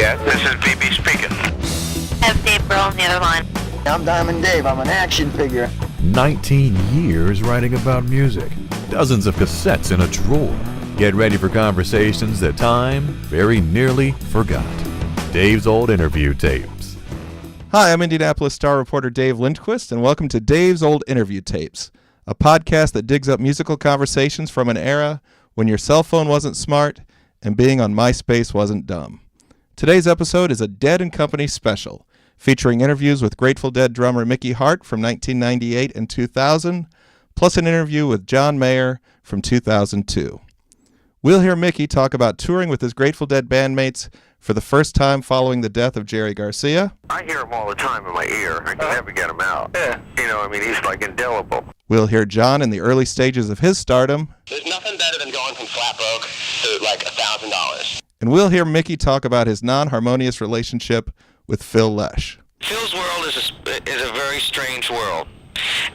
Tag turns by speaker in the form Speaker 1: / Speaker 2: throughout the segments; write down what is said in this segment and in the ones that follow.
Speaker 1: Yes, this is BB speaking.
Speaker 2: I have Dave Burl on the other line.
Speaker 3: I'm Diamond Dave. I'm an action figure.
Speaker 4: 19 years writing about music. Dozens of cassettes in a drawer. Get ready for conversations that time very nearly forgot. Dave's Old Interview Tapes.
Speaker 5: Hi, I'm Indianapolis Star reporter Dave Lindquist, and welcome to Dave's Old Interview Tapes, a podcast that digs up musical conversations from an era when your cell phone wasn't smart and being on MySpace wasn't dumb. Today's episode is a Dead & Company special, featuring interviews with Grateful Dead drummer Mickey Hart from 1998 and 2000, plus an interview with John Mayer from 2002. We'll hear Mickey talk about touring with his Grateful Dead bandmates for the first time following the death of Jerry Garcia.
Speaker 1: I hear him all the time in my ear. I can never get him out. Yeah. He's like indelible.
Speaker 5: We'll hear John in the early stages of his stardom.
Speaker 6: There's nothing better than going from flat broke to like $1,000.
Speaker 5: And we'll hear Mickey talk about his non-harmonious relationship with Phil Lesh.
Speaker 1: Phil's world is a very strange world.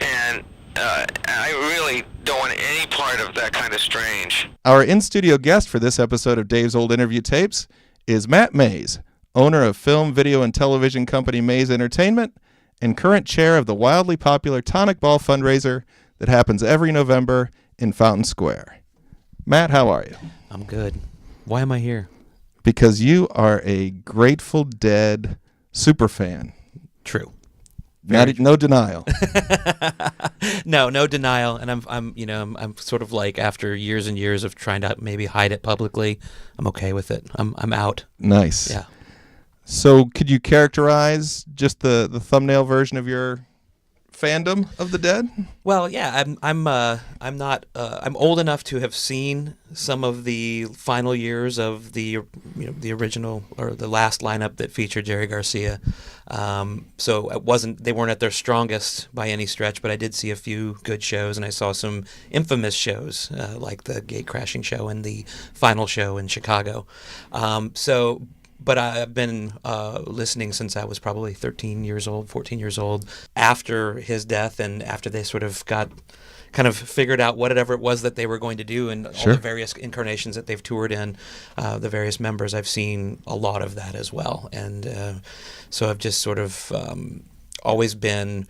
Speaker 1: And I really don't want any part of that kind of strange.
Speaker 5: Our in-studio guest for this episode of Dave's Old Interview Tapes is Matt Mays, owner of film, video, and television company Mays Entertainment, and current chair of the wildly popular Tonic Ball fundraiser that happens every November in Fountain Square. Matt, how are you?
Speaker 7: I'm good. Why am I here?
Speaker 5: Because you are a Grateful Dead superfan.
Speaker 7: True.
Speaker 5: No denial.
Speaker 7: No denial. And I'm sort of like, after years and years of trying to maybe hide it publicly, I'm okay with it. I'm out.
Speaker 5: Nice.
Speaker 7: Yeah. So
Speaker 5: could you characterize just the thumbnail version of your fandom of the Dead?
Speaker 7: Well, yeah, I'm old enough to have seen some of the final years of the original or the last lineup that featured Jerry Garcia. So they weren't at their strongest by any stretch, but I did see a few good shows, and I saw some infamous shows like the Gate Crashing show and the final show in Chicago. But I've been listening since I was probably 13 years old, 14 years old, after his death and after they sort of got kind of figured out whatever it was that they were going to do and all the various incarnations that they've toured in, the various members. I've seen a lot of that as well. And so I've just sort of always been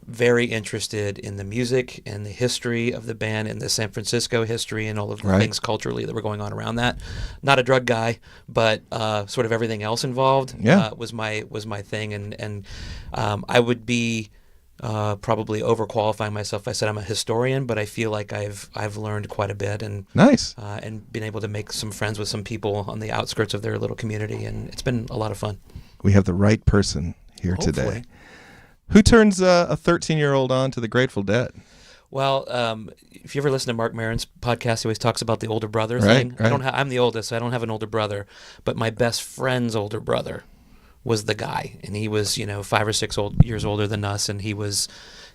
Speaker 7: very interested in the music and the history of the band and the San Francisco history and all of the things culturally that were going on around that. Not a drug guy, but sort of everything else involved was my thing. And I would be probably overqualifying myself if I said I'm a historian, but I feel like I've learned quite a bit and and been able to make some friends with some people on the outskirts of their little community, and it's been a lot of fun.
Speaker 5: We have the right person here
Speaker 7: Hopefully.
Speaker 5: Today. Who turns a 13-year-old on to the Grateful Dead?
Speaker 7: Well, if you ever listen to Mark Maron's podcast, he always talks about the older brother thing.
Speaker 5: Right.
Speaker 7: I'm the oldest, so I don't have an older brother, but my best friend's older brother was the guy, and he was 5 or 6 years older than us, and he was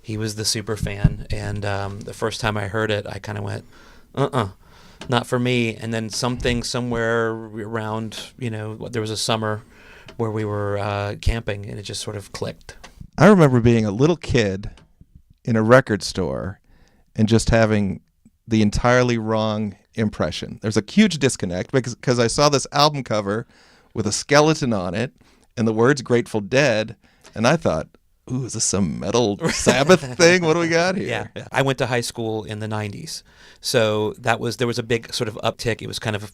Speaker 7: the super fan. And the first time I heard it, I kind of went, not for me. And then somewhere around, there was a summer where we were camping, and it just sort of clicked.
Speaker 5: I remember being a little kid in a record store and just having the entirely wrong impression. There's a huge disconnect because I saw this album cover with a skeleton on it and the words Grateful Dead, and I thought, ooh, is this some metal Sabbath thing? What do we got here?
Speaker 7: Yeah. I went to high school in the 90s, so there was a big sort of uptick. It was kind of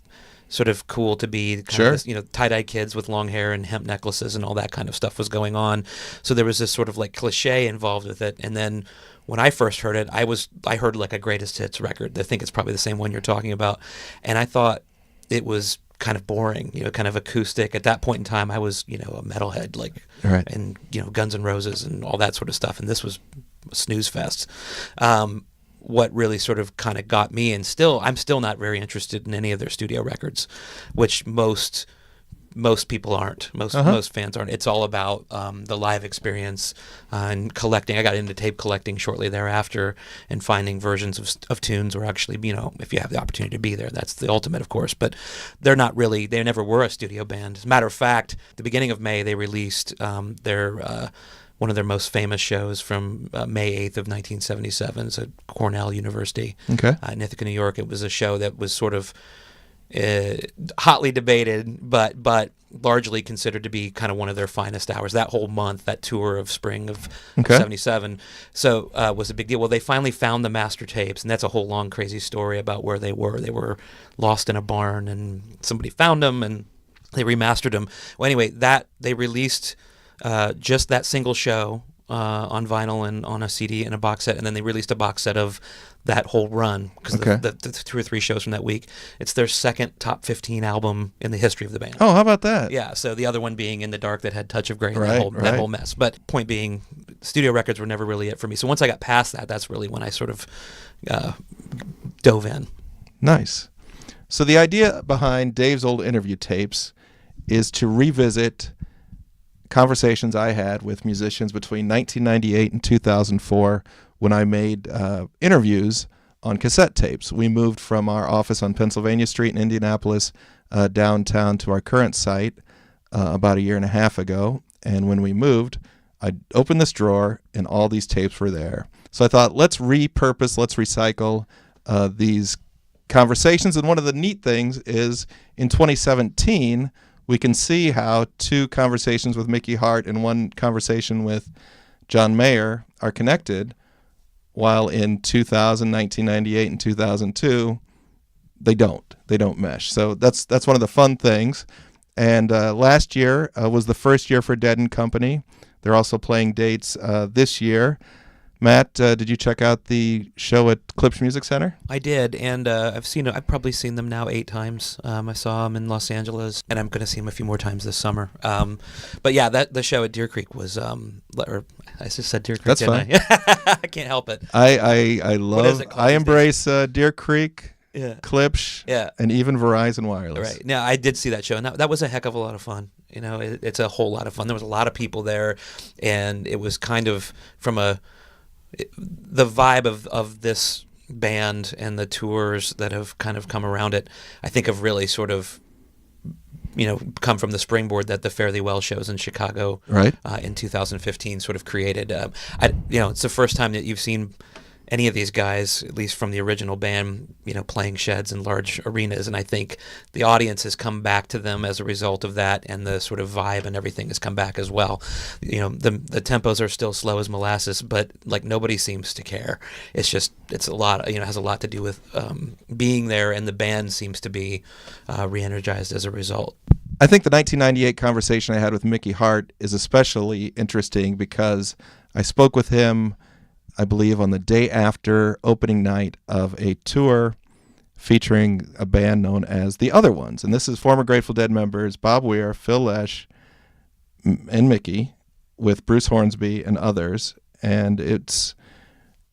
Speaker 7: sort of cool to be kind of this, tie-dyed kids with long hair and hemp necklaces and all that kind of stuff was going on. So there was this sort of like cliche involved with it. And then when I first heard it, I heard like a greatest hits record. I think it's probably the same one you're talking about. And I thought it was kind of boring, kind of acoustic. At that point in time, I was, a metalhead, and, Guns N' Roses and all that sort of stuff. And this was a snooze fest. What really sort of kind of got me, and I'm still not very interested in any of their studio records, which most people aren't. Most fans aren't. It's all about the live experience and collecting. I got into tape collecting shortly thereafter and finding versions of tunes where actually, if you have the opportunity to be there, that's the ultimate, of course. But they never were a studio band. As a matter of fact, the beginning of May, they released their one of their most famous shows from May 8th of 1977. It's at Cornell University in Ithaca, New York. It was a show that was sort of hotly debated, but largely considered to be kind of one of their finest hours. That whole month, that tour of spring of '77, so was a big deal. Well, they finally found the master tapes, and that's a whole long, crazy story about where they were. They were lost in a barn, and somebody found them, and they remastered them. Well, anyway, that they released just that single show on vinyl and on a CD and a box set, and then they released a box set of that whole run because the 2 or 3 shows from that week. It's their second top 15 album in the history of the band.
Speaker 5: Oh, how about that?
Speaker 7: Yeah, so the other one being In the Dark that had Touch of Grey and
Speaker 5: Right,
Speaker 7: that whole mess. But point being, studio records were never really it for me. So once I got past that, that's really when I sort of dove in.
Speaker 5: Nice. So the idea behind Dave's Old Interview Tapes is to revisit conversations I had with musicians between 1998 and 2004 when I made interviews on cassette tapes. We moved from our office on Pennsylvania Street in Indianapolis downtown to our current site about a year and a half ago. And when we moved, I opened this drawer and all these tapes were there. So I thought, let's repurpose, let's recycle these conversations. And one of the neat things is in 2017, we can see how 2 conversations with Mickey Hart and 1 conversation with John Mayer are connected, while in 2000, 1998, and 2002, they don't mesh. So that's one of the fun things. And last year was the first year for Dead & Company. They're also playing dates this year. Matt, did you check out the show at Klipsch Music Center?
Speaker 7: I did, and I've probably seen them now 8 times. I saw them in Los Angeles, and I'm going to see them a few more times this summer. But yeah, the show at Deer Creek was, or I just said Deer Creek.
Speaker 5: That's fine.
Speaker 7: I can't help it.
Speaker 5: I embrace Deer Creek, Klipsch,
Speaker 7: Yeah.
Speaker 5: and even Verizon Wireless.
Speaker 7: Right. Now, I did see that show, and that was a heck of a lot of fun. You know, it's a whole lot of fun. There was a lot of people there, and it was kind of from the vibe of this band and the tours that have kind of come around it, I think have really sort of, come from the springboard that the Fare Thee Well shows in Chicago in 2015 sort of created. It's the first time that you've seen any of these guys, at least from the original band, playing sheds and large arenas, and I think the audience has come back to them as a result of that, and the sort of vibe and everything has come back as well. The tempos are still slow as molasses, but like nobody seems to care. It's a lot. It has a lot to do with being there, and the band seems to be re-energized as a result.
Speaker 5: I think the 1998 conversation I had with Mickey Hart is especially interesting because I spoke with him, I believe, on the day after opening night of a tour featuring a band known as The Other Ones. And this is former Grateful Dead members Bob Weir, Phil Lesh, and Mickey, with Bruce Hornsby and others. And it's,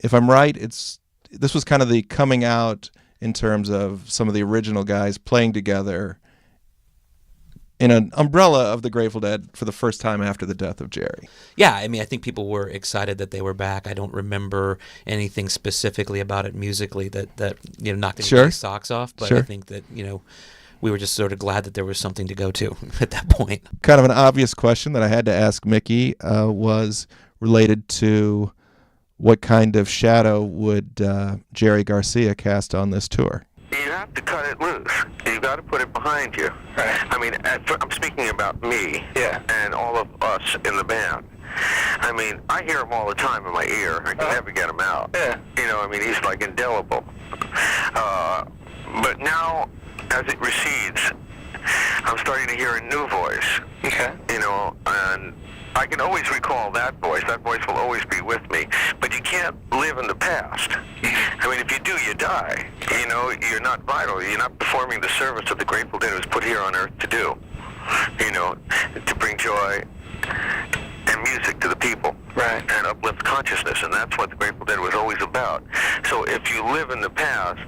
Speaker 5: if I'm right, this was kind of the coming out in terms of some of the original guys playing together in an umbrella of the Grateful Dead for the first time after the death of Jerry.
Speaker 7: Yeah, I mean, I think people were excited that they were back. I don't remember anything specifically about it musically that knocked anybody's socks off, but I think that, we were just sort of glad that there was something to go to at that point.
Speaker 5: Kind of an obvious question that I had to ask Mickey was related to what kind of shadow would Jerry Garcia cast on this tour?
Speaker 1: You have to cut it loose. You got to put it behind you. Right. I mean, I'm speaking about me and all of us in the band. I mean, I hear him all the time in my ear. I can never get him out. Yeah. He's like indelible. But now, as it recedes, I'm starting to hear a new voice. Okay. And I can always recall that voice. That voice will always be with me. But you can't live in the past. I mean, if you do, you die. You're not vital. You're not performing the service that the Grateful Dead was put here on earth to do. To bring joy and music to the people. Right. And uplift consciousness. And that's what the Grateful Dead was always about. So if you live in the past,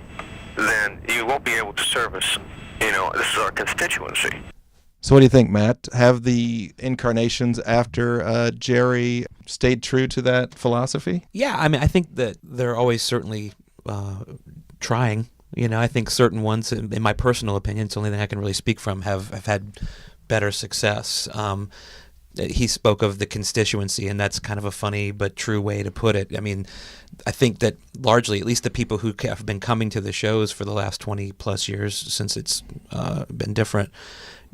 Speaker 1: then you won't be able to service, this is our constituency.
Speaker 5: So what do you think, Matt? Have the incarnations after Jerry stayed true to that philosophy?
Speaker 7: Yeah, I mean, I think that they're always certainly trying. I think certain ones, in my personal opinion, it's the only thing I can really speak from, have had better success. he spoke of the constituency, and that's kind of a funny but true way to put it. I mean, I think that largely, at least the people who have been coming to the shows for the last 20 plus years since it's been different,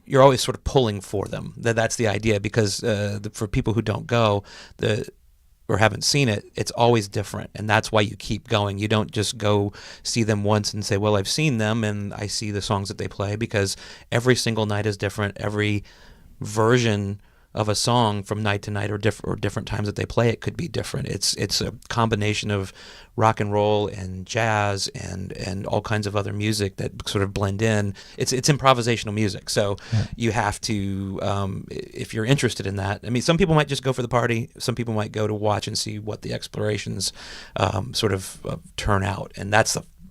Speaker 7: you're always sort of pulling for them. That's the idea, because for people who don't go, or haven't seen it, it's always different, and that's why you keep going. You don't just go see them once and say, well, I've seen them and I see the songs that they play, because every single night is different. Every version of a song from night to night, or different times that they play it, could be different. It's a combination of rock and roll and jazz and all kinds of other music that sort of blend in. It's improvisational music, so you have to, if you're interested in that. I mean, some people might just go for the party. Some people might go to watch and see what the explorations sort of turn out, and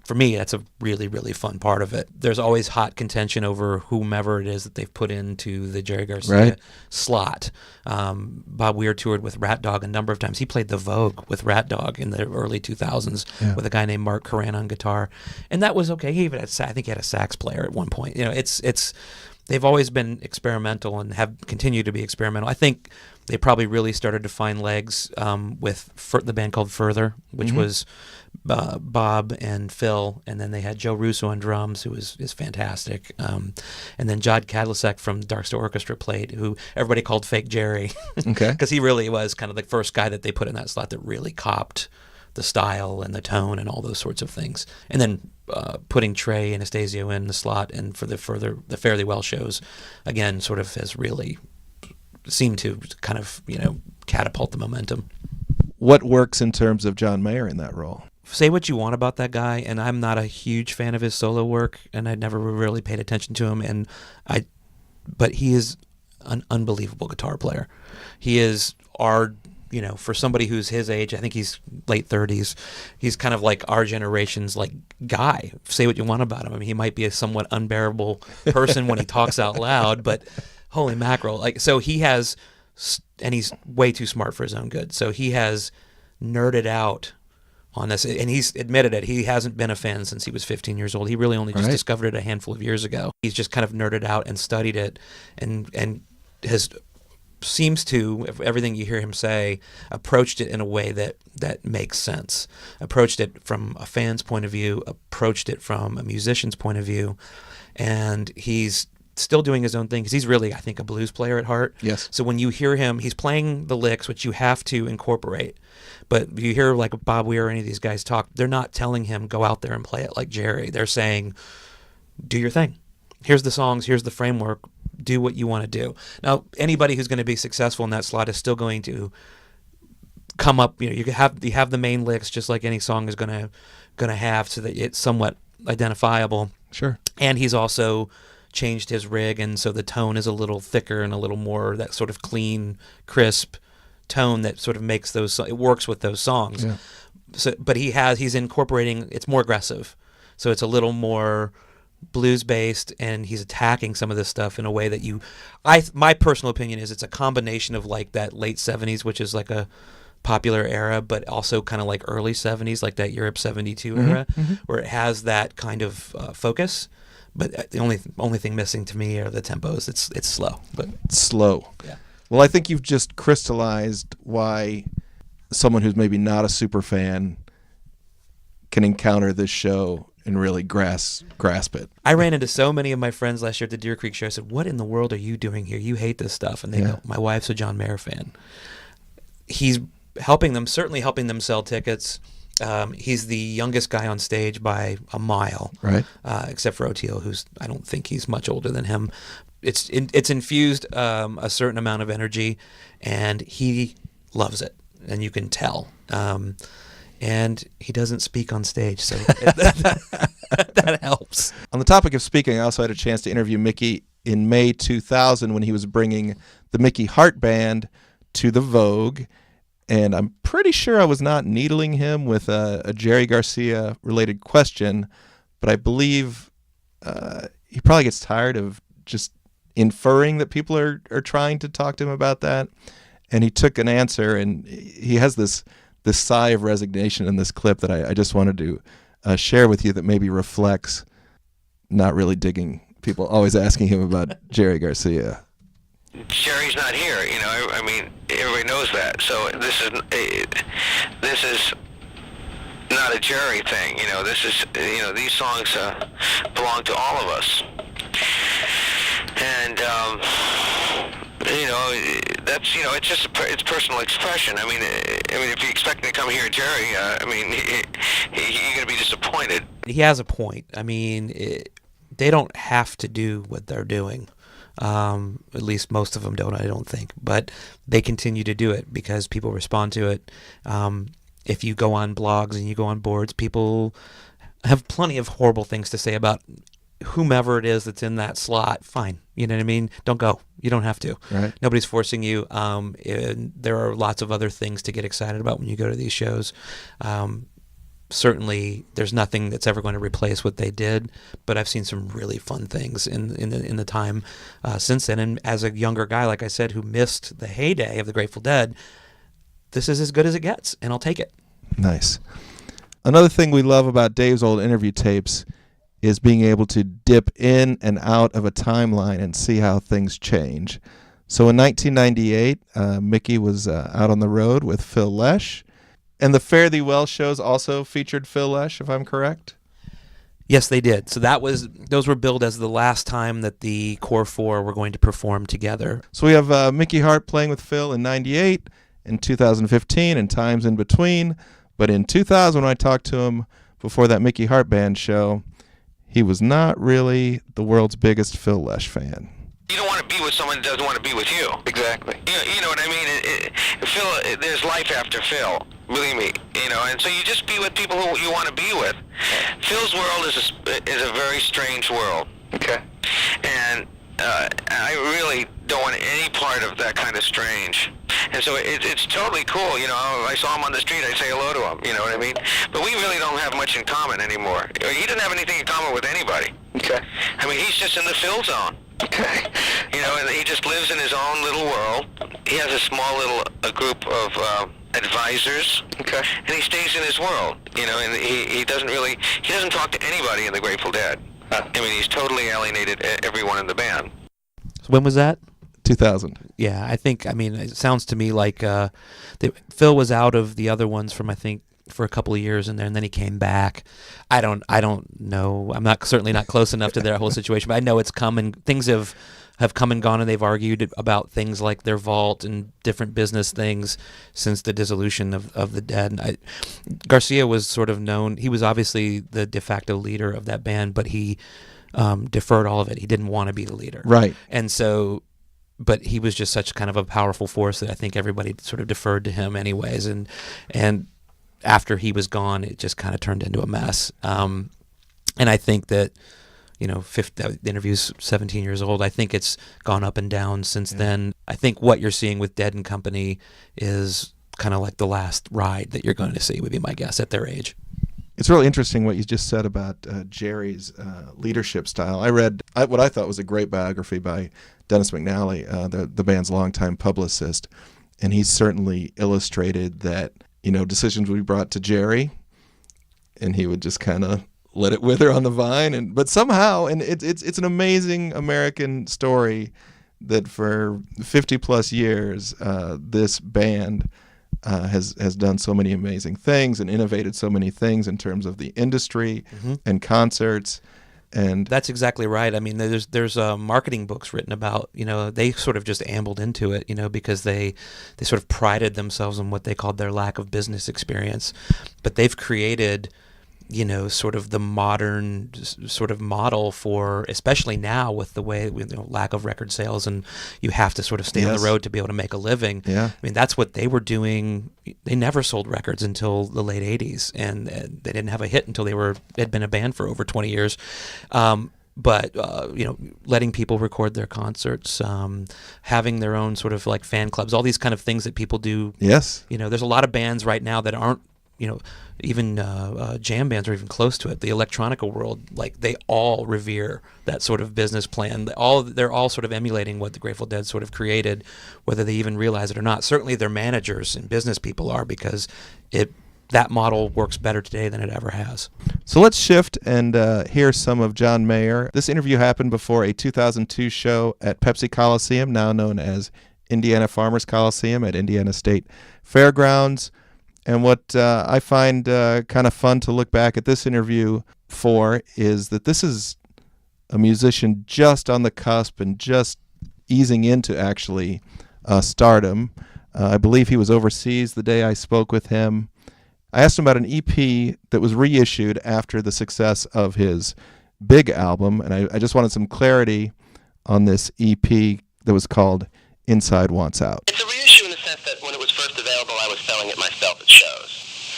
Speaker 7: for me, that's a really, really fun part of it. There's always hot contention over whomever it is that they've put into the Jerry Garcia slot. Bob Weir toured with Rat Dog a number of times. He played the Vogue with Rat Dog in the early 2000s with a guy named Mark Coran on guitar, and that was okay. He even had, I think he had a sax player at one point. You know, it's they've always been experimental and have continued to be experimental. I think they probably really started to find legs with the band called Further, which was Bob and Phil, and then they had Joe Russo on drums, who is fantastic, and then Jod Kadlecek from Dark Star Orchestra played, who everybody called Fake Jerry, because he really was kind of the first guy that they put in that slot that really copped the style and the tone and all those sorts of things. And then putting Trey Anastasio in the slot, and for the Fairly Well shows, again, sort of has really seemed to kind of, catapult the momentum.
Speaker 5: What works in terms of John Mayer in that role?
Speaker 7: Say what you want about that guy, and I'm not a huge fan of his solo work, and I never really paid attention to him, but he is an unbelievable guitar player. He is for somebody who's his age, I think he's late 30s, he's kind of like our generation's guy. Say what you want about him. I mean, he might be a somewhat unbearable person when he talks out loud, but holy mackerel. So he has, and he's way too smart for his own good, so he has nerded out on this, and he's admitted it. He hasn't been a fan since he was 15 years old. He really only just discovered it a handful of years ago. He's just kind of nerded out and studied it, and seems to, everything you hear him say, approached it in a way that makes sense. Approached it from a fan's point of view, approached it from a musician's point of view, and he's still doing his own thing, because he's really, I think, a blues player at heart.
Speaker 5: Yes.
Speaker 7: So when you hear him, he's playing the licks, which you have to incorporate. But you hear Bob Weir or any of these guys talk, they're not telling him, go out there and play it like Jerry. They're saying, do your thing. Here's the songs, here's the framework, do what you want to do. Now, anybody who's going to be successful in that slot is still going to come up, you have the main licks, just like any song is going to have, so that it's somewhat identifiable.
Speaker 5: Sure.
Speaker 7: And he's also changed his rig, and so the tone is a little thicker and a little more that sort of clean, crisp tone that sort of makes it works with those songs.
Speaker 5: Yeah.
Speaker 7: So, but he's incorporating, it's more aggressive, so it's a little more blues based, and he's attacking some of this stuff in a way that my personal opinion is it's a combination of that late 70s, which is a popular era, but also kind of early 70s, like that Europe 72 era, where it has that kind of focus. But the only thing missing to me are the tempos. It's slow, but
Speaker 5: slow.
Speaker 7: Yeah.
Speaker 5: Well, I think you've just crystallized why someone who's maybe not a super fan can encounter this show and really grasp it.
Speaker 7: I ran into so many of my friends last year at the Deer Creek show. I said, "What in the world are you doing here? You hate this stuff." And they go, "My wife's a John Mayer fan." He's certainly helping them sell tickets. He's the youngest guy on stage by a mile,
Speaker 5: right?
Speaker 7: Except for Oteil, I don't think he's much older than him. It's infused a certain amount of energy, and he loves it, and you can tell. And he doesn't speak on stage, so that helps.
Speaker 5: On the topic of speaking, I also had a chance to interview Mickey in May 2000 when he was bringing the Mickey Hart Band to the Vogue. And I'm pretty sure I was not needling him with a Jerry Garcia related question, but I believe he probably gets tired of just inferring that people are trying to talk to him about that. And he took an answer, and he has this sigh of resignation in this clip that I just wanted to share with you, that maybe reflects not really digging people always asking him about Jerry Garcia.
Speaker 1: Jerry's not here. I mean, everybody knows that. So this is not a Jerry thing. This is these songs belong to all of us, and that's it's just it's personal expression. I mean, if you expect me to come here, Jerry, you're gonna be disappointed.
Speaker 7: He has a point. I mean, they don't have to do what they're doing. At least most of them don't, I don't think. But they continue to do it because people respond to it. If you go on blogs and you go on boards, people have plenty of horrible things to say about whomever it is that's in that slot. Fine. You know what I mean? Don't go. You don't have to.
Speaker 5: Right.
Speaker 7: Nobody's forcing you. And there are lots of other things to get excited about when you go to these shows. Certainly, there's nothing that's ever going to replace what they did, but I've seen some really fun things in the time since then. And as a younger guy, like I said, who missed the heyday of the Grateful Dead, this is as good as it gets, and I'll take it.
Speaker 5: Nice. Another thing we love about Dave's old interview tapes is being able to dip in and out of a timeline and see how things change. So in 1998, Mickey was out on the road with Phil Lesh. And the Fare Thee Well shows also featured Phil Lesh, if I'm correct?
Speaker 7: Yes, they did. So those were billed as the last time that the Core Four were going to perform together.
Speaker 5: So we have Mickey Hart playing with Phil in 98, in 2015, and times in between. But in 2000, when I talked to him before that Mickey Hart Band show, he was not really the world's biggest Phil Lesh fan.
Speaker 1: You don't want to be with someone that doesn't want to be with you. Exactly. You know what I mean? Phil, there's life after Phil. Believe me. And so you just be with people who you want to be with. Phil's world is a very strange world. Okay. And I really don't want any part of that kind of strange. And so it's totally cool. If I saw him on the street, I'd say hello to him. You know what I mean? But we really don't have much in common anymore. He doesn't have anything in common with anybody. Okay. I mean, he's just in the Phil zone. Okay. And he just lives in his own little world. He has a small little group of advisors. Okay. And he stays in his world. And he doesn't talk to anybody in the Grateful Dead. He's totally alienated everyone in the band.
Speaker 7: When was that?
Speaker 5: 2000.
Speaker 7: Yeah, it sounds to me like Phil was out of the other ones for a couple of years and then he came back. I don't know. I'm certainly not close enough to their whole situation, but I know it's come and things have come and gone, and they've argued about things like their vault and different business things since the dissolution of the Dead. Garcia was sort of known. He was obviously the de facto leader of that band, but he deferred all of it. He didn't want to be the leader.
Speaker 5: Right.
Speaker 7: And so, but he was just such kind of a powerful force that I think everybody sort of deferred to him anyways. And after he was gone, it just kind of turned into a mess. And I think that, the interview's 17 years old. I think it's gone up and down since then. I think what you're seeing with Dead and Company is kind of like the last ride that you're going to see, would be my guess, at their age.
Speaker 5: It's really interesting what you just said about Jerry's leadership style. I read what I thought was a great biography by Dennis McNally, the band's longtime publicist, and he certainly illustrated that decisions would be brought to Jerry, and he would just kind of let it wither on the vine. But somehow, and it's an amazing American story that for 50 plus years, this band has done so many amazing things and innovated so many things in terms of the industry and concerts. And
Speaker 7: that's exactly right. I mean, there's marketing books written about, they sort of just ambled into it, because they sort of prided themselves on what they called their lack of business experience. But they've created, sort of the modern sort of model for, especially now with the way, lack of record sales, and you have to sort of stay on the road to be able to make a living. Yeah. I mean, that's what they were doing. They never sold records until the late 80s, and they didn't have a hit until had been a band for over 20 years. But letting people record their concerts, having their own sort of like fan clubs, all these kind of things that people do.
Speaker 5: Yes.
Speaker 7: There's a lot of bands right now that aren't, even jam bands are even close to it. The electronica world, like, they all revere that sort of business plan. They're all sort of emulating what the Grateful Dead sort of created, whether they even realize it or not. Certainly their managers and business people are, because it that model works better today than it ever has.
Speaker 5: So let's shift and hear some of John Mayer. This interview happened before a 2002 show at Pepsi Coliseum, now known as Indiana Farmers Coliseum at Indiana State Fairgrounds. And what I find kind of fun to look back at this interview for is that this is a musician just on the cusp and just easing into actually stardom. I believe he was overseas the day I spoke with him. I asked him about an EP that was reissued after the success of his big album, and I just wanted some clarity on this EP that was called Inside Wants Out.
Speaker 6: It's a reissue in the sense that when it was first available, I was selling it myself at shows.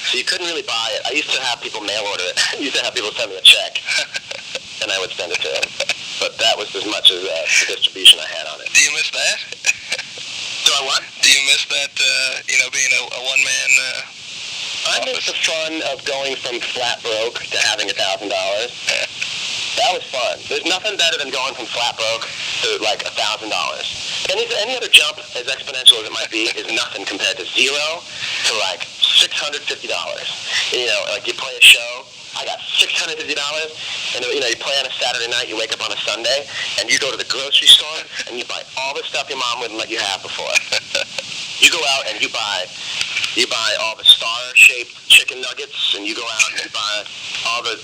Speaker 6: So you couldn't really buy it. I used to have people mail order it. I used to have people send me a check, and I would send it to them. But that was as much as the distribution I had on it.
Speaker 8: Do you miss that?
Speaker 6: Do I what?
Speaker 8: Do you miss that, being a one-man
Speaker 6: I miss the fun of going from flat broke to having $1,000. That was fun. There's nothing better than going from flat broke to like $1,000. Any other jump, as exponential as it might be, is nothing compared to zero to like $650. Like you play a show, I got $650, and you play on a Saturday night, you wake up on a Sunday, and you go to the grocery store and you buy all the stuff your mom wouldn't let you have before. You go out and you buy all the star-shaped chicken nuggets, and you go out and you buy all the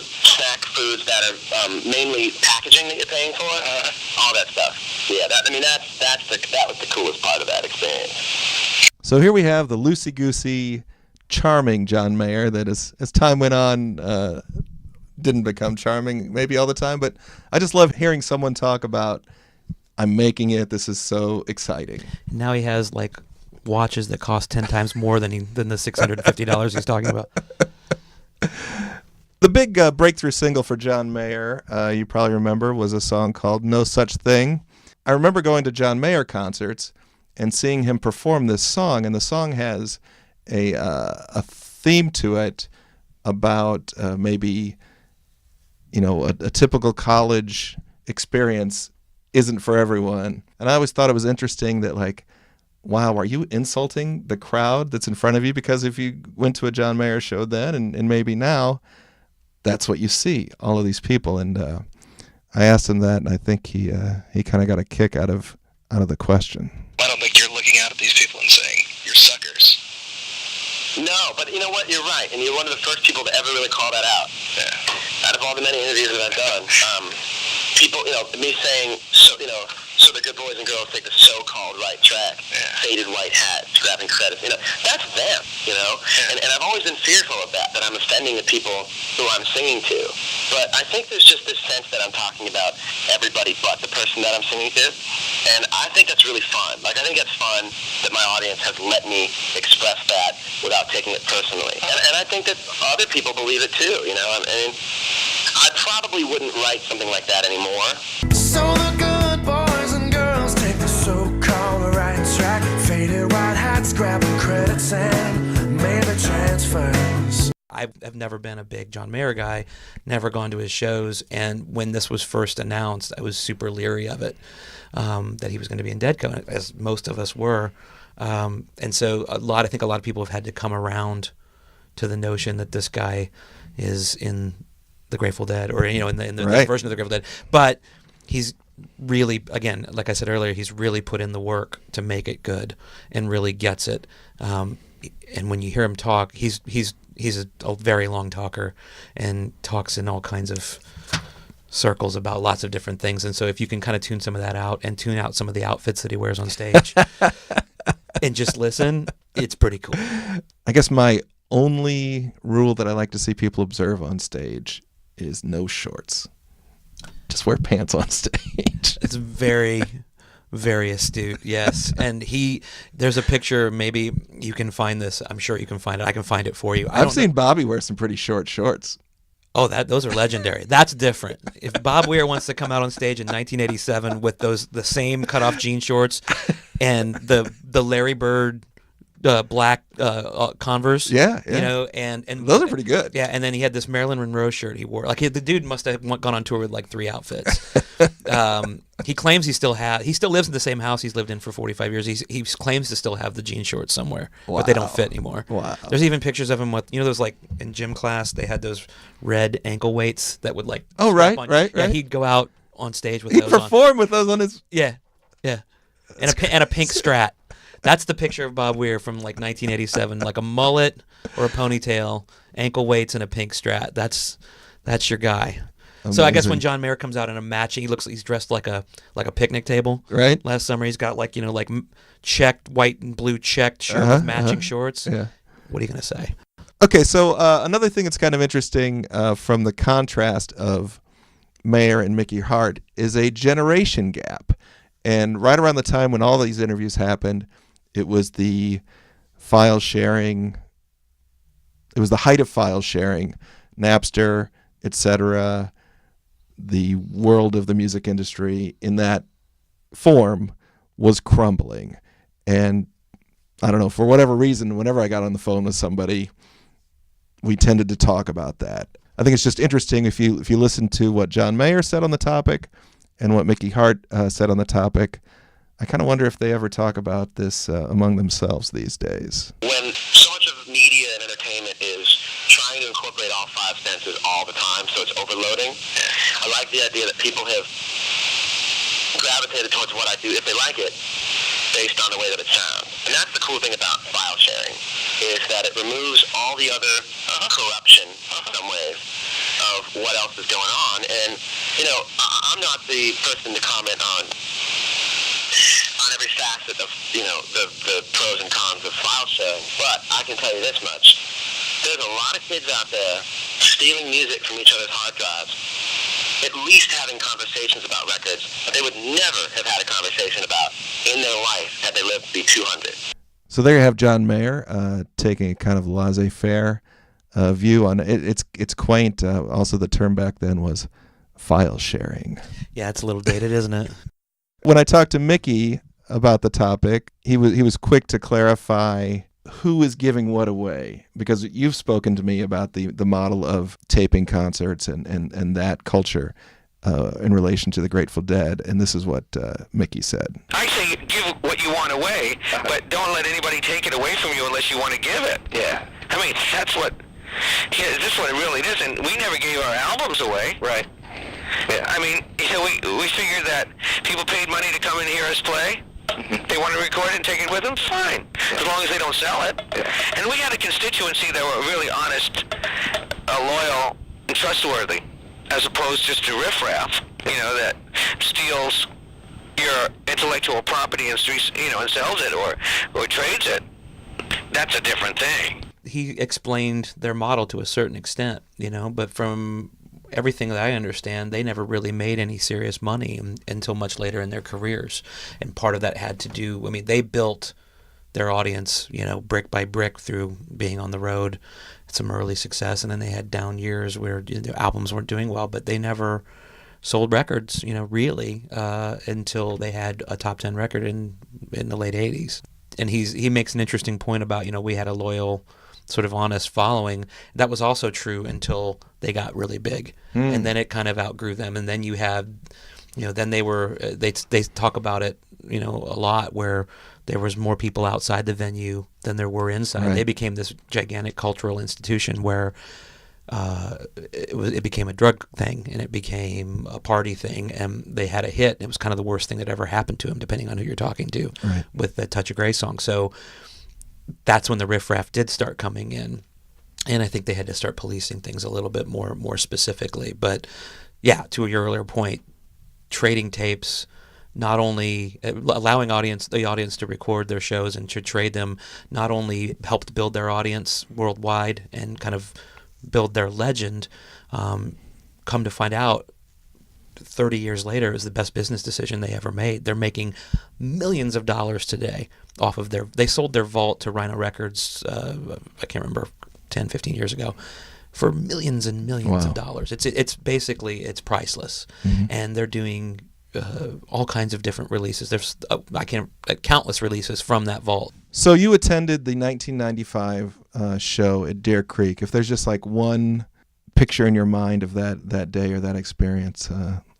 Speaker 6: snack foods that are mainly packaging that you're paying for, all that stuff. Yeah, that was the coolest part of that experience.
Speaker 5: So here we have the loosey-goosey, charming John Mayer that as time went on didn't become charming maybe all the time, but I just love hearing someone talk about, I'm making it, this is so exciting.
Speaker 7: Now he has like watches that cost 10 times more than the $650 he's talking about.
Speaker 5: The big breakthrough single for John Mayer, you probably remember, was a song called No Such Thing. I remember going to John Mayer concerts and seeing him perform this song, and the song has a theme to it about maybe, a typical college experience isn't for everyone. And I always thought it was interesting that, like, wow, are you insulting the crowd that's in front of you? Because if you went to a John Mayer show then and maybe now, that's what you see, all of these people. And I asked him that, and I think he kind of got a kick out of the question.
Speaker 8: I don't think you're looking out at these people and saying, you're suckers.
Speaker 6: No, but you know what? You're right, and you're one of the first people to ever really call that out.
Speaker 8: Yeah.
Speaker 6: Out of all the many interviews that I've done, people, me saying, so the good boys and girls take the so-called right track, faded white hat, grabbing credits, that's them, and I've always been fearful of that I'm offending the people who I'm singing to. But I think there's just this sense that I'm talking about everybody but the person that I'm singing to, and I think that's really fun. Like, I think it's fun that my audience has let me express that without taking it personally. And I think that other people believe it too, I mean, I probably wouldn't write something like that anymore.
Speaker 9: So the good boys and girls take the so-called right track, faded white hats, grabbing credits and maybe transfers.
Speaker 7: I've never been a big John Mayer guy, never gone to his shows, and when this was first announced, I was super leery of it, that he was going to be in Deadco, as most of us were. And so I think a lot of people have had to come around to the notion that this guy is in the Grateful Dead, or in the
Speaker 5: Right.
Speaker 7: version of the Grateful Dead. But he's really, again, like I said earlier, he's really put in the work to make it good and really gets it. And when you hear him talk, he's a very long talker and talks in all kinds of circles about lots of different things. And so if you can kind of tune some of that out and tune out some of the outfits that he wears on stage and just listen, it's pretty cool.
Speaker 5: I guess my only rule that I like to see people observe on stage is no shorts. Just wear pants on stage.
Speaker 7: It's very, very astute, yes. And there's a picture, maybe you can find this. I'm sure you can find it. I can find it for you.
Speaker 5: I've seen Bobby wear some pretty short shorts.
Speaker 7: Oh, those are legendary. That's different. If Bob Weir wants to come out on stage in 1987 with the same cutoff jean shorts and the Larry Bird black Converse, and
Speaker 5: those are pretty good.
Speaker 7: Yeah, and then he had this Marilyn Monroe shirt he wore. Like the dude must have gone on tour with like 3 outfits. He claims he still lives in the same house he's lived in for 45 years. He claims to still have the jean shorts somewhere, but they don't fit anymore.
Speaker 5: Wow.
Speaker 7: There's even pictures of him with, those like in gym class, they had those red ankle weights that would like.
Speaker 5: Oh,
Speaker 7: strap
Speaker 5: right.
Speaker 7: Yeah, he'd go out on stage with
Speaker 5: He
Speaker 7: those on.
Speaker 5: performed with those on his.
Speaker 7: Yeah. And a pink Strat. That's the picture of Bob Weir from like 1987, like a mullet or a ponytail, ankle weights, and a pink Strat. That's your guy.
Speaker 5: Amazing.
Speaker 7: So I guess when John Mayer comes out in a matching, he's dressed like a picnic table.
Speaker 5: Right.
Speaker 7: Last summer he's got like checked white and blue checked shirt with matching shorts.
Speaker 5: Yeah.
Speaker 7: What are you gonna say?
Speaker 5: Okay, so another thing that's kind of interesting from the contrast of Mayer and Mickey Hart is a generation gap. And right around the time when all these interviews happened, it was the file sharing. It was the height of file sharing, Napster, etc. The world of the music industry in that form was crumbling. And I don't know, for whatever reason, whenever I got on the phone with somebody, we tended to talk about that. I think it's just interesting if you listen to what John Mayer said on the topic and what Mickey Hart said on the topic. I kind of wonder if they ever talk about this among themselves these days.
Speaker 6: When so much of media and entertainment is trying to incorporate all five senses all the time, so it's overloading, I like the idea that people have gravitated towards what I do if they like it, based on the way that it sounds. And that's the cool thing about file sharing, is that it removes all the other corruption, in some ways, of what else is going on. And, I'm not the person to comment on every facet of, the pros and cons of file sharing, but I can tell you this much. There's a lot of kids out there stealing music from each other's hard drives, at least having conversations about records that they would never have had a conversation about in their life had they lived to be 200.
Speaker 5: So there you have John Mayer taking a kind of laissez-faire view on it. It's quaint. Also, the term back then was file sharing.
Speaker 7: Yeah, it's a little dated, isn't it?
Speaker 5: When I talked to Mickey about the topic, he was quick to clarify who is giving what away, because you've spoken to me about the model of taping concerts and that culture in relation to the Grateful Dead, and this is what Mickey said.
Speaker 1: I say give what you want away, but don't let anybody take it away from you unless you want to give it.
Speaker 6: Yeah.
Speaker 1: I mean, that's what. Yeah, this is what it really is, and we never gave our albums away.
Speaker 6: Right.
Speaker 1: Yeah. I mean, we figured that people paid money to come and hear us play. They want to record it and take it with them, fine, as long as they don't sell it. And we had a constituency that were really honest, loyal, and trustworthy, as opposed just to riffraff, that steals your intellectual property and and sells it or trades it. That's a different thing.
Speaker 7: He explained their model to a certain extent, but from everything that I understand, they never really made any serious money until much later in their careers. And part of that had to do, they built their audience, brick by brick through being on the road, some early success, and then they had down years where their albums weren't doing well, but they never sold records, really, until they had a top 10 record in the late 80s. And he makes an interesting point about, we had a loyal, sort of honest following. That was also true until they got really big, and then it kind of outgrew them. And then you had, then they talk about it, a lot, where there was more people outside the venue than there were inside. Right. They became this gigantic cultural institution where it became a drug thing, and it became a party thing, and they had a hit. It was kind of the worst thing that ever happened to them, depending on who you're talking to, right, with the Touch of Grey song. So that's when the riffraff did start coming in, and I think they had to start policing things a little bit more specifically. But yeah, to your earlier point, trading tapes, not only allowing the audience to record their shows and to trade them, not only helped build their audience worldwide and kind of build their legend, come to find out 30 years later, it was the best business decision they ever made. They're making millions of dollars today off of they sold their vault to Rhino Records, I can't remember, 10, 15 years ago, for millions and millions of dollars. It's basically, it's priceless. Mm-hmm. And they're doing all kinds of different releases. There's countless releases from that vault.
Speaker 5: So you attended the 1995 show at Deer Creek. If there's just like one picture in your mind of that day or that experience,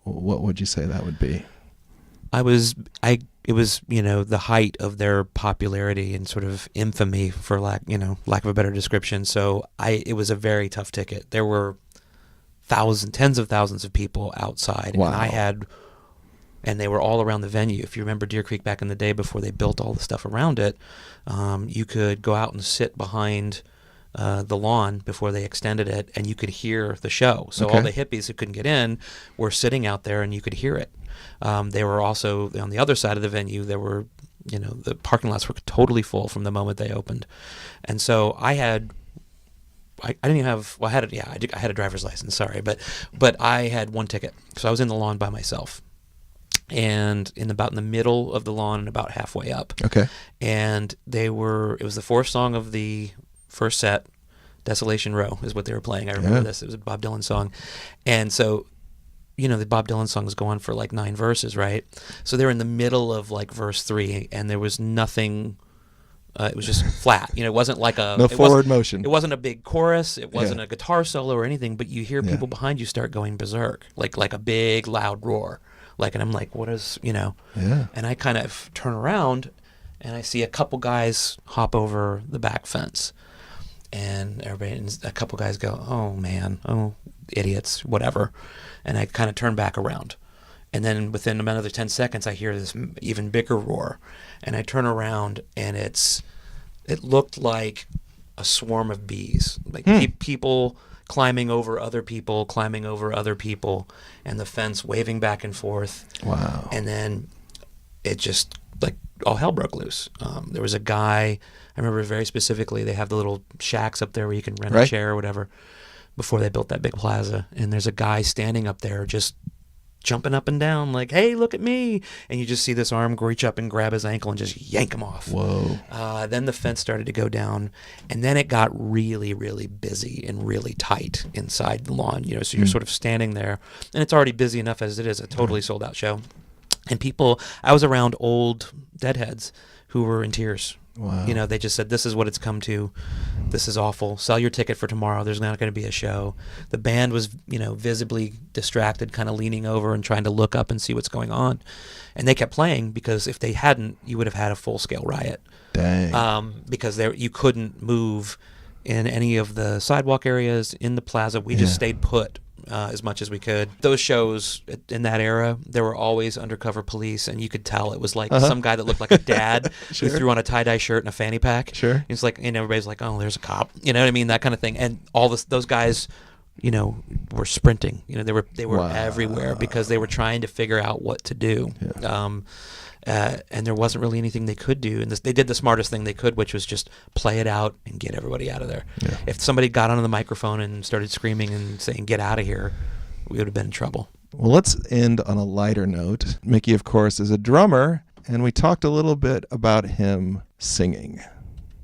Speaker 5: what would you say that would be?
Speaker 7: It was, the height of their popularity and sort of infamy, for lack of a better description. So it was a very tough ticket. There were tens of thousands of people outside.
Speaker 5: Wow.
Speaker 7: And they were all around the venue. If you remember Deer Creek back in the day before they built all the stuff around it, you could go out and sit behind the lawn before they extended it, and you could hear the show. So all the hippies who couldn't get in were sitting out there, and you could hear it. They were also on the other side of the venue. There were, the parking lots were totally full from the moment they opened, and so I had a driver's license. Sorry, but I had one ticket, so I was in the lawn by myself, and in the middle of the lawn and about halfway up.
Speaker 5: Okay,
Speaker 7: and it was the fourth song of the first set. Desolation Row is what they were playing. I remember this. It was a Bob Dylan song, and so. The Bob Dylan songs go on for like 9 verses, right? So they're in the middle of like verse 3, and there was nothing. It was just flat. It wasn't like
Speaker 5: no forward motion.
Speaker 7: It wasn't a big chorus. It wasn't a guitar solo or anything. But you hear people behind you start going berserk, like a big loud roar. And I'm like, what is Yeah. And I kind of turn around, and I see a couple guys hop over the back fence, and a couple guys go, "Oh man, oh idiots, whatever." And I kind of turn back around. And then within another 10 seconds, I hear this even bigger roar. And I turn around, and it looked like a swarm of bees. Like people climbing over other people, and the fence waving back and forth.
Speaker 5: Wow.
Speaker 7: And then it just, like, all hell broke loose. There was a guy, I remember very specifically, they have the little shacks up there where you can rent a chair or whatever, before they built that big plaza, and there's a guy standing up there just jumping up and down like, "Hey, look at me." And you just see this arm reach up and grab his ankle and just yank him off.
Speaker 5: Whoa.
Speaker 7: Then the fence started to go down, and then it got really, really busy and really tight inside the lawn. So you're sort of standing there, and it's already busy enough as it is, a totally sold out show. And I was around old deadheads who were in tears.
Speaker 5: Wow.
Speaker 7: They just said, "This is what it's come to. This is awful. Sell your ticket for tomorrow. There's not going to be a show." The band was, visibly distracted, kind of leaning over and trying to look up and see what's going on. And they kept playing, because if they hadn't, you would have had a full-scale riot.
Speaker 5: Dang.
Speaker 7: Because you couldn't move in any of the sidewalk areas in the plaza. We just stayed put as much as we could. Those shows in that era, there were always undercover police, and you could tell it was like some guy that looked like a dad who threw on a tie-dye shirt and a fanny pack.
Speaker 5: Sure.
Speaker 7: It's like, and everybody's like, "Oh, there's a cop." You know what I mean? That kind of thing. And all those guys, were sprinting. They were everywhere, because they were trying to figure out what to do. Yeah. And there wasn't really anything they could do. And they did the smartest thing they could, which was just play it out and get everybody out of there. Yeah. If somebody got onto the microphone and started screaming and saying, "Get out of here," we would have been in trouble.
Speaker 5: Well, let's end on a lighter note. Mickey, of course, is a drummer, and we talked a little bit about him singing.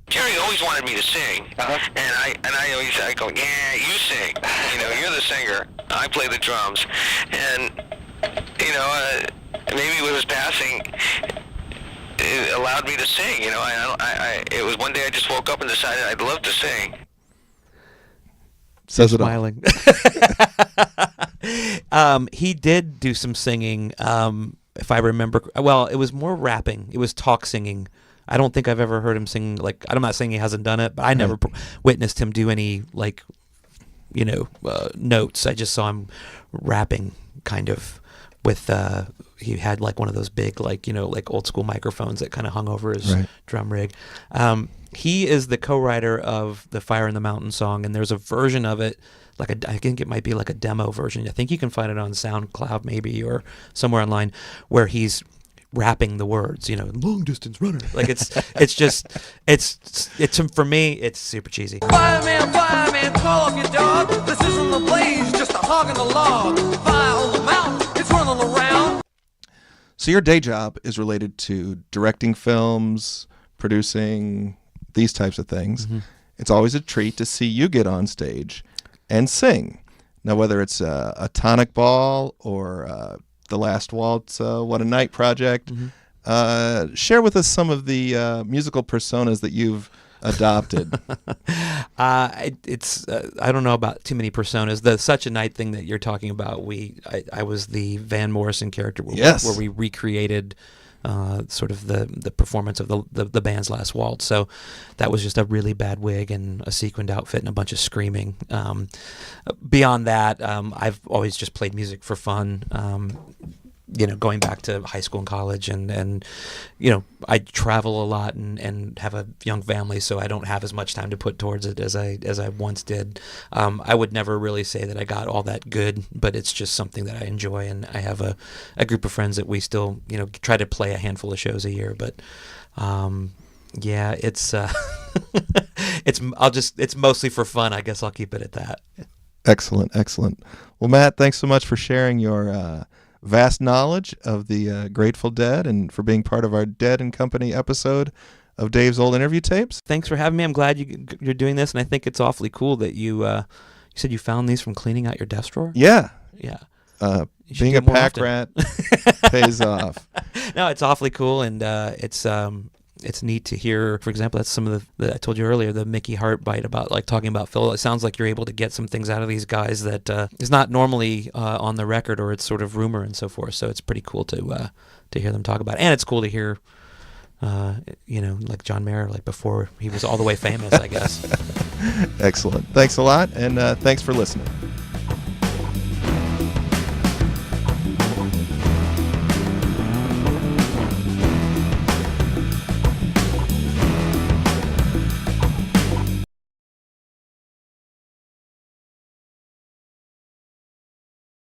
Speaker 1: Jerry always wanted me to sing, and I go, "Yeah, you sing. You're the singer. I play the drums," and maybe with his passing, it allowed me to sing. It was one day I just woke up and decided I'd love to sing.
Speaker 5: Says it
Speaker 7: smiling. He did do some singing, if I remember. Well, it was more rapping. It was talk singing. I don't think I've ever heard him sing. Like, I'm not saying he hasn't done it, but I never witnessed him do any, like, notes. I just saw him rapping, kind of, with he had like one of those big, like, like old school microphones that kind of hung over his drum rig. He is the co-writer of the Fire in the Mountain song, and there's a version of it, I think it might be like a demo version. I think you can find it on SoundCloud maybe, or somewhere online, where he's rapping the words, "long distance runner." Like, it's for me, it's super cheesy.
Speaker 9: Fireman, call up your dog. This isn't the blaze, just a hog in the log. Fire on the mountain, it's running around.
Speaker 5: So your day job is related to directing films, producing, these types of things. Mm-hmm. It's always a treat to see you get on stage and sing. Now, whether it's a Tonic Ball or The Last Waltz, What a Night project, share with us some of the musical personas that you've adopted.
Speaker 7: It's I don't know about too many personas. The Such a Night thing that you're talking about, I was the Van Morrison character where we recreated sort of the performance of the band's last waltz. So that was just a really bad wig and a sequined outfit and a bunch of screaming. Beyond that, I've always just played music for fun. Going back to high school and college, and I travel a lot and have a young family, so I don't have as much time to put towards it as I once did. I would never really say that I got all that good, but it's just something that I enjoy, and I have a group of friends that we still try to play a handful of shows a year. But it's it's mostly for fun. I guess I'll keep it at that.
Speaker 5: Excellent. Well, Matt, thanks so much for sharing your vast knowledge of the Grateful Dead and for being part of our Dead and Company episode of Dave's Old Interview Tapes.
Speaker 7: Thanks for having me. I'm glad you're doing this, and I think it's awfully cool that you said you found these from cleaning out your desk drawer.
Speaker 5: Yeah.
Speaker 7: do
Speaker 5: Being a
Speaker 7: it more
Speaker 5: pack
Speaker 7: often.
Speaker 5: rat pays off.
Speaker 7: No, it's awfully cool, and it's neat to hear. For example, that's some of the I told you earlier, the Mickey Hart bite about like talking about Phil. It sounds like you're able to get some things out of these guys that is not normally on the record, or it's sort of rumor and so forth. So it's pretty cool to hear them talk about it. And it's cool to hear like John Mayer, like before he was all the way famous, I guess.
Speaker 5: Excellent. Thanks a lot, and thanks for listening.